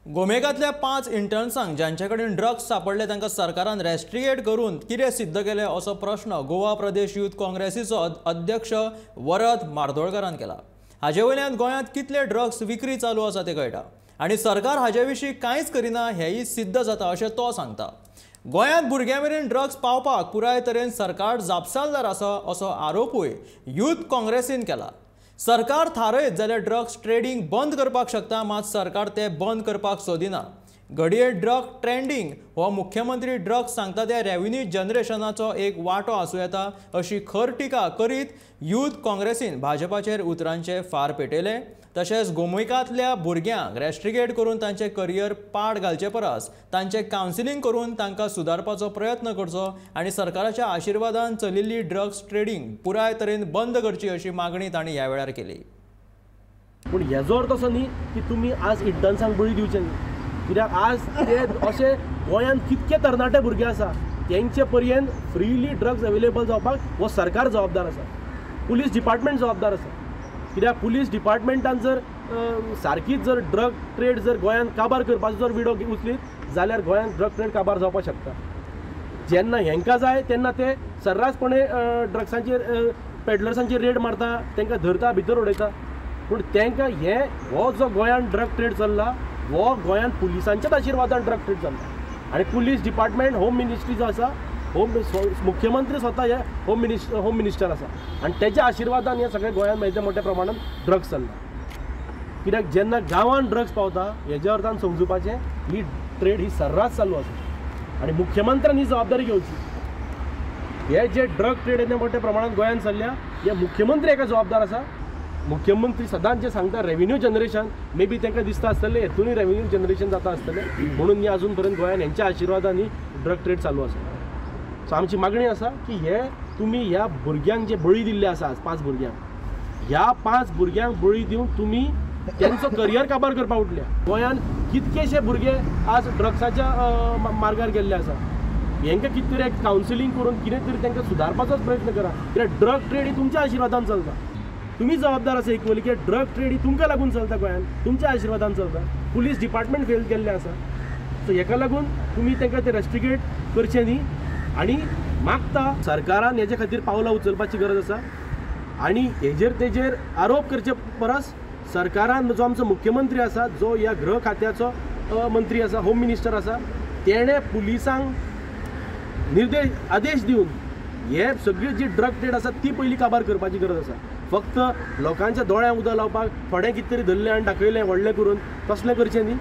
गोमेकातल्या 5 इंटर्न्सांक ज्यांच्याकडून ड्रग्स सापडले तांकां सरकारान रेस्ट्रिगेट करून कितें सिद्ध केले असो प्रश्न गोवा प्रदेश यूथ काँग्रेसीचो अध्यक्ष वरद मार्दोळकरान केला। हाचे वयल्यान गोंयांत कितले ड्रग्स विक्री चालू आसा ते कळटा आनी सरकार हाचे विशीं कांयच करिना हेंय सिद्ध जाता अशें तो सांगता। गोंयांत भुरग्यां मेरेन ड्रग्स पावपाक पुराय तरेन सरकार जापसालदार आसा असो आरोपूय यूथ काँग्रेसीन केला। सरकार थारयत जाल्यार ड्रग्स ट्रेडिंग बंद करपाक शकता, मात सरकार ते बंद करपाक सोदिना। घडये ड्रग ट्रेंडिंग हो मुख्यमंत्री ड्रग्स सांगता त्या रेव्हेन्यू जनरेशनाचो एक वांटो आसूं येता अशी खर टिका करीत यूथ काँग्रेसीन भाजपाचेर उतरांचे फार पेटयले। तशेंच गोमयकांतल्या भुरग्यांक रेस्ट्रिगेट करून तांचे करियर पाड घालचे परस तांचे कावन्सिलींग करून तांकां सुदारपाचो प्रयत्न करचो आनी सरकाराच्या आशिर्वादान चलिल्ली ड्रग्स ट्रेडिंग पुराय तरेन बंद करची अशी मागणी तांणी ह्या वेळार केली। पूण हेजो अर्थ असो न्ही की तुमी आज इंटर्न्सांक बळी दिवचे न्ही, कित्याक आज ते अशे गोंयांत कितके तरणाटे भुरगे आसा तेंचे पर्यंत फ्रीली ड्रग्स अवेलेबल जावपाक हो सरकार जबाबदार आसा, पुलीस डिपार्टमेंट जबाबदार आसा। कित्याक पुलीस डिपार्टमेंटान जर सारकीच जर ड्रग ट्रेड जर गोंयांत काबार करपाचो जर विडो उचलीत जाल्यार गोंयांत ड्रग ट्रेड काबार जावपाक शकता। जेन्ना हेंकां जाय तेन्ना ते सर्रासपणे ड्रग्सांचेर पेडलर्सांचेर रेड मारता, तांकां धरता, भितर उडयता। पूण तांकां हो जो गोंयांत ड्रग ट्रेड चल्ला हो गोंयांत पुलिसांच्याच आशिर्वादान ड्रग ट्रेड चल्ला आनी पुलीस डिपार्टमेंट होम मिनिस्ट्री जो आसा मुख्यमंत्री स्वता हे होम मिनिस्टर आसा आनी तेज्या आशिर्वादान हे सगळे गोंयांत मेळटा मोठ्या प्रमाणात ड्रग्स चल्ला। कित्याक जेन्ना गांवांत ड्रग्स पावता हेज्या अर्थान समजुपाचें ही ट्रेड ही सर्रास चालू आसा आनी मुख्यमंत्र्यान ही जबाबदारी घेवची। हे जे ड्रग ट्रेड येते मोठ्या प्रमाणात गोंयांत चल्ल्या हे मुख्यमंत्री हाका जबाबदार आसा। मुख्यमंत्री सदांच जे सांगता रेव्हेन्यू जनरेशन मे बी तांकां दिसता आसतलें हेतूनय रेव्हेन्यू जनरेशन जाता आसतलें म्हणून ही अजून पर्यंत गोंयांत हेंच्या आशिर्वादान ही ड्रग ट्रेड चालू आसा। सो आमची मागणी आसा की हे तुमी ह्या भुरग्यांक जे बळी दिल्ले आसा 5 भुरग्यांक, ह्या 5 भुरग्यांक बळी दिवन तुमी त्यांचो करियर काबार करपाक उठल्या। गोंयांत कितकेशे भुरगे आज ड्रग्साच्या मार्गार गेल्ले आसा, हेंकां कितें तरी कावन्सिलींग करून कितें तरी तांकां सुदारपाचोच प्रयत्न करा। कित्याक ड्रग ट्रेड ही तुमच्या आशिर्वादान चलता, तुमी जबाबदार आसा इक्वली की ड्रग ट्रेड ही तुमकां लागून चलता, गोंयांत तुमच्या आशिर्वादान चलता। पुलीस डिपार्टमेंट फेल केल्ले आसा, सो हेका लागून तुमी तांकां ते रेस्ट्रिगेट करचें न्ही आनी मागता सरकारान हेजे खातीर पावलां उचलपाची गरज आसा आनी तेजेर आरोप करचे परस सरकारान जो आमचो मुख्यमंत्री आसा, जो ह्या गृह खात्याचो मंत्री आसा, होम मिनिस्टर आसा, तेणें पुलिसांक आदेश दिवन हे सगळी जी ड्रग ट्रेड आसा ती पयलीं काबार करपाची गरज आसा। फक्त लोकांच्या दोळ्यांक उदक लावपाक थोडे कितें तरी धरले आनी दाखयले व्हडले करून तसलें करचें न्ही।